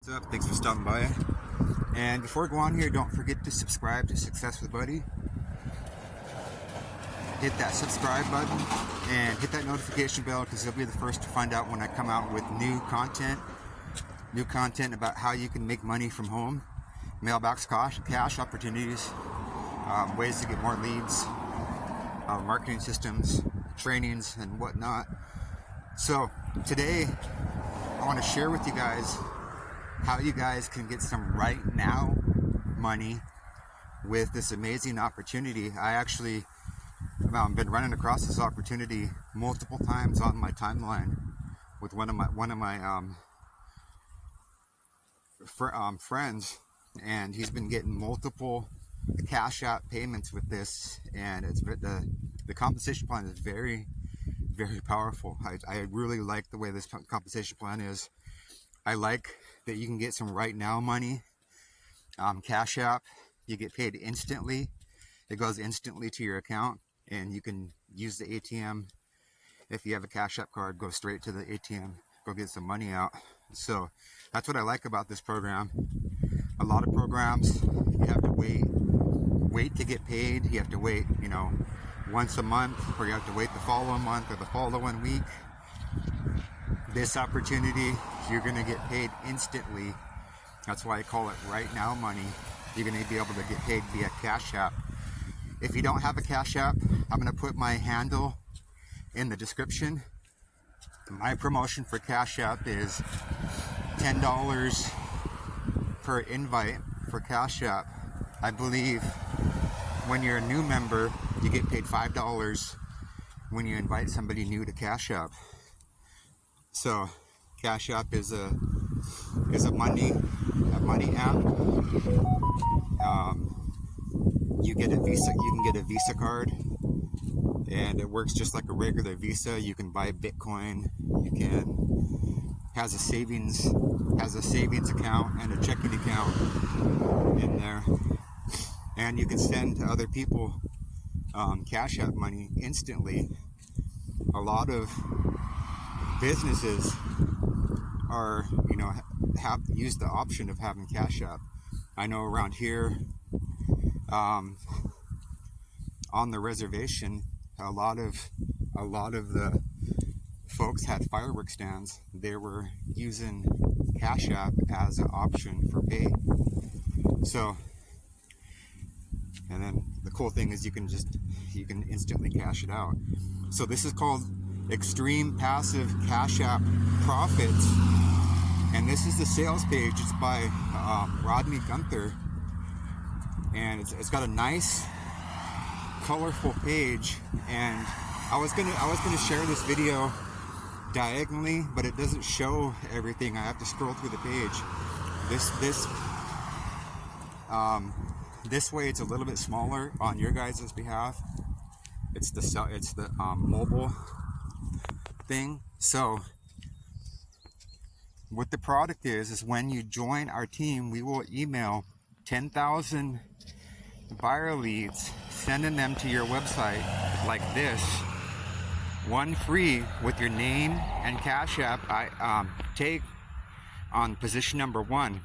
What's up? Thanks for stopping by. And before I go on here, don't forget to subscribe to Success with Buddy. Hit that subscribe button and hit that notification bell because you'll be the first to find out when I come out with new content about how you can make money from home, mailbox cash opportunities, ways to get more leads, marketing systems, trainings, and whatnot. So today I want to share with you guys how you guys can get some right now money with this amazing opportunity. I actually been running across this opportunity multiple times on my timeline with one of my friends, and he's been getting multiple cash app payments with this, and it's the compensation plan is very, very powerful. I really like the way this compensation plan is. I like that you can get some right now money. Cash app, you get paid instantly. It goes instantly to your account, and you can use the ATM. If you have a Cash App card, go straight to the ATM, go get some money out. So that's what I like about this program. A lot of programs, you have to wait to get paid. You have to wait, once a month, or you have to wait the following month or the following week. This opportunity, you're going to get paid instantly. That's why I call it right now money. You're going to be able to get paid via Cash App. If you don't have a Cash App, I'm going to put my handle in the description. My promotion for Cash App is $10 per invite for Cash App. I believe when you're a new member, you get paid $5 when you invite somebody new to Cash App. So Cash App is a money app. You get a Visa. You can get a Visa card, and it works just like a regular Visa. You can buy Bitcoin. Has a savings account and a checking account in there, and you can send to other people Cash App money instantly. A lot of businesses have used the option of having Cash App. I know around here, on the reservation, a lot of the folks had fireworks stands. They were using Cash App as an option for pay. So, and then the cool thing is you can instantly cash it out. So this is called Extreme Passive Cash App Profits, and this is the sales page. It's by Rodney Gunther, and it's got a nice colorful page. And I was gonna share this video diagonally, but it doesn't show everything. I have to scroll through the page. This way it's a little bit smaller on your guys' behalf. It's the mobile thing. So what the product is when you join our team, we will email 10,000 buyer leads, sending them to your website like this. One free with your name and Cash App tag on position number 1.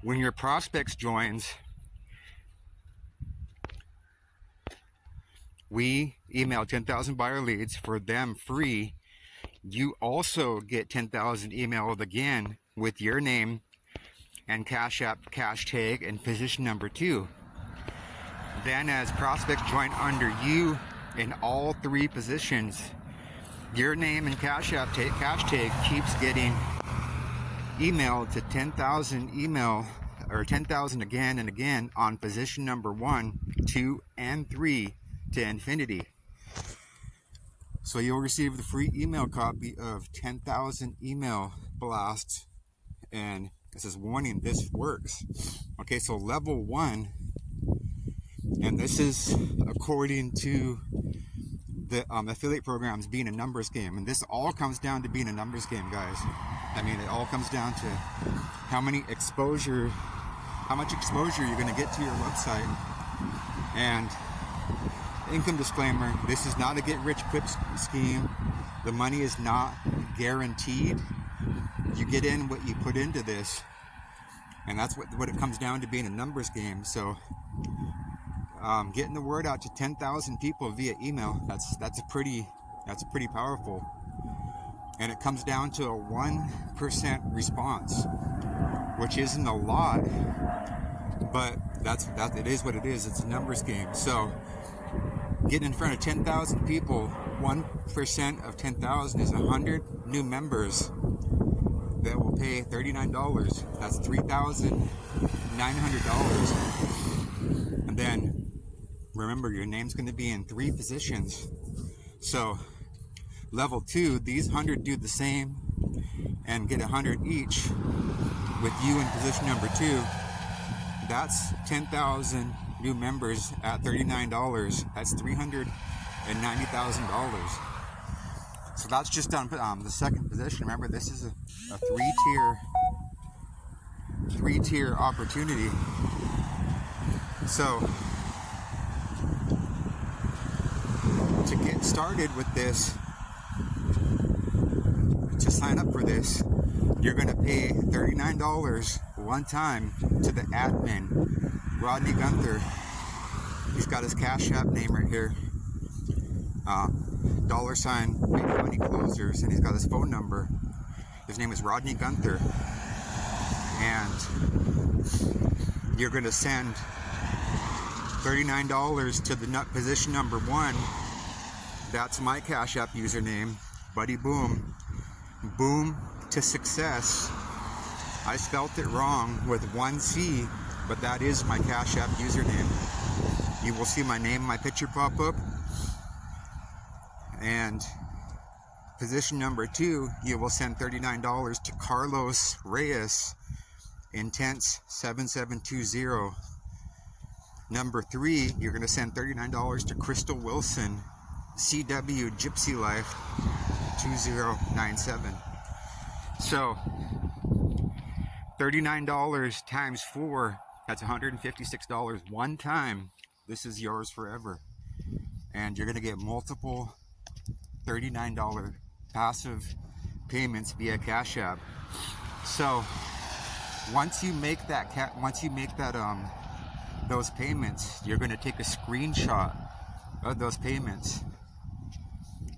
When your prospects joins, we email 10,000 buyer leads for them free. You also get 10,000 emailed again with your name and Cash App cash tag in position number 2. Then as prospects join under you in all 3 positions, your name and Cash App cash tag keeps getting emailed to 10,000 or 10,000 again and again on position number 1, 2, and 3 to infinity. So you'll receive the free email copy of 10,000 email blasts, and it says warning, this works. Okay, so level 1, and this is according to the affiliate programs being a numbers game, and this all comes down to being a numbers game, guys. I mean, it all comes down to how much exposure you're going to get to your website. And income disclaimer, this is not a get rich quick scheme. The money is not guaranteed. you get in what you put into this, and that's what it comes down to, being a numbers game. So getting the word out to 10,000 people via email, that's pretty powerful. And it comes down to a 1% response, which isn't a lot, but it is what it is. It's a numbers game. So getting in front of 10,000 people, 1% of 10,000 is 100 new members that will pay $39. That's $3,900. And then remember, your name's going to be in 3 positions. So level 2, these 100 do the same and get 100 each with you in position number 2. That's 10,000 new members at $39. That's $390,000. So that's just on the second position. Remember, this is a three-tier opportunity. So to get started with this, to sign up for this, you're going to pay $39 one time to the admin, Rodney Gunther. He's got his Cash App name right here, $, Big Money Closers, and he's got his phone number. His name is Rodney Gunther, and you're going to send $39 to the position number 1. That's my Cash App username, Buddy Boome. Boome to success. I spelt it wrong with 1 C, but that is my Cash App username. You will see my name, my picture pop up. And position number 2, you will send $39 to Carlos Reyes, Intense 7720. Number 3, you're going to send $39 to Crystal Wilson, CW Gypsy Life 2097. So $39 times 4, that's $156 one time. This is yours forever. And you're going to get multiple $39 passive payments via Cash App. So once you make that those payments, you're going to take a screenshot of those payments.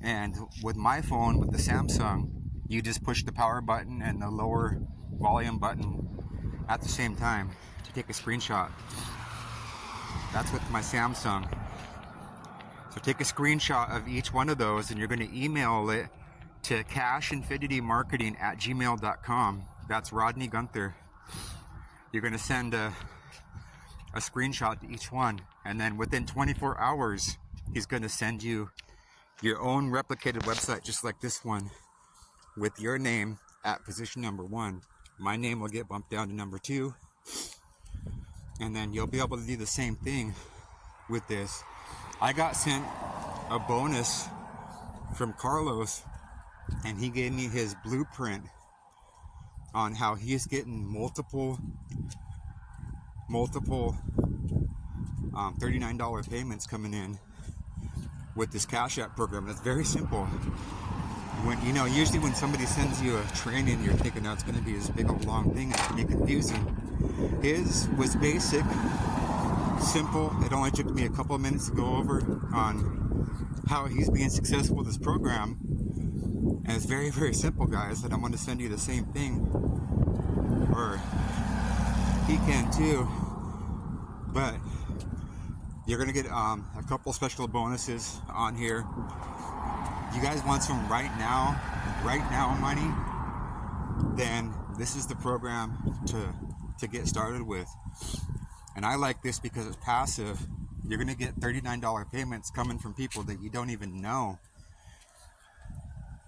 And with my phone, with the Samsung, you just push the power button and the lower volume button at the same time to take a screenshot. That's with my Samsung. So take a screenshot of each one of those, and you're going to email it to cashinfinitymarketing@gmail.com. That's Rodney Gunther. You're going to send a screenshot to each one, and then within 24 hours, he's going to send you your own replicated website, just like this one, with your name at position number 1. My name will get bumped down to number 2, and then you'll be able to do the same thing with this. I got sent a bonus from Carlos, and he gave me his blueprint on how he's getting multiple $39 payments coming in with this Cash App program. It's very simple. When usually when somebody sends you a training, you're thinking, oh, it's going to be this big old long thing, it's going to be confusing. His was basic, simple. It only took me a couple of minutes to go over on how he's being successful with this program, and it's very, very simple, guys. And I'm going to send you the same thing, or he can too. But you're going to get a couple special bonuses on here. You guys want some right now money? Then this is the program to get started with. And I like this because it's passive. You're going to get $39 payments coming from people that you don't even know.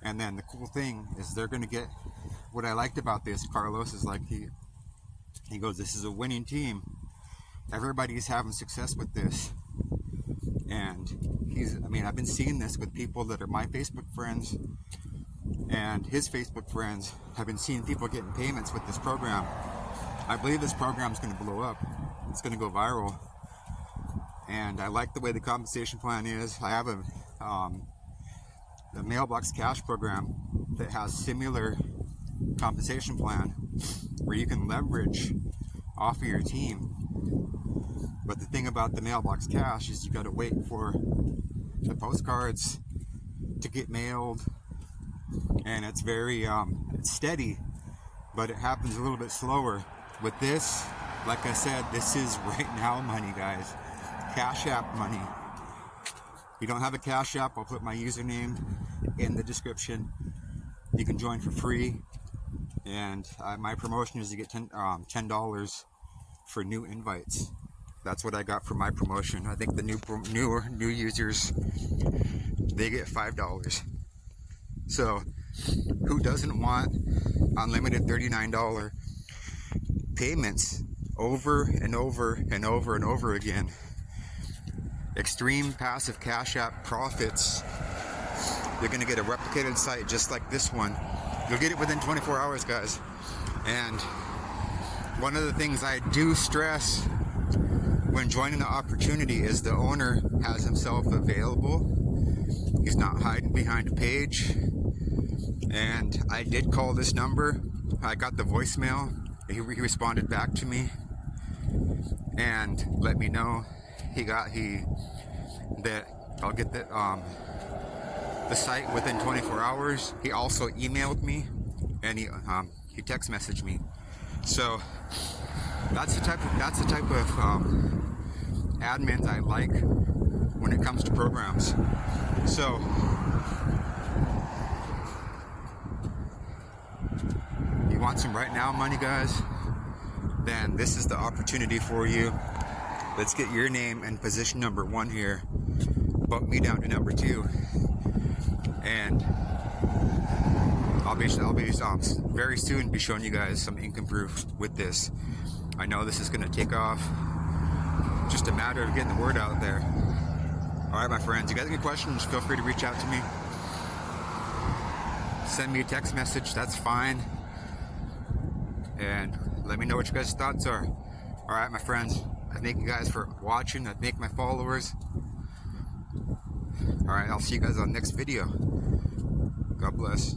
And then the cool thing is they're going to get, what I liked about this, Carlos, is like he goes, this is a winning team. Everybody's having success with this. And I've been seeing this with people that are my Facebook friends, and his Facebook friends have been seeing people getting payments with this program. I believe this program is going to blow up. It's going to go viral. And I like the way the compensation plan is. I have the mailbox cash program that has similar compensation plan where you can leverage off of your team. But the thing about the mailbox cash is you got to wait for the postcards to get mailed, and it's very it's steady, but it happens a little bit slower. With this, like I said, this is right now money, guys. Cash App money. If you don't have a Cash App, I'll put my username in the description. You can join for free, and my promotion is you get $10 for new invites. That's what I got for my promotion. I think the new users, they get $5. So who doesn't want unlimited $39 payments over and over and over and over again? Extreme passive Cash App profits. You're going to get a replicated site just like this one. You'll get it within 24 hours, guys. And one of the things I do stress when joining the opportunity is the owner has himself available. He's not hiding behind a page. And I did call this number. I got the voicemail. He responded back to me and let me know that I'll get the site within 24 hours. He also emailed me, and he text messaged me. So that's the type of admins I like when it comes to programs. So you want some right now money, guys? Then this is the opportunity for you. Let's get your name in position number 1 here. Bump me down to number 2. And I'll be very soon be showing you guys some income proof with this. I know this is going to take off. Just a matter of getting the word out there. Alright, my friends, you guys have any questions, feel free to reach out to me. Send me a text message, that's fine. And let me know what you guys' thoughts are. Alright, my friends, I thank you guys for watching. I thank my followers. Alright, I'll see you guys on the next video. God bless.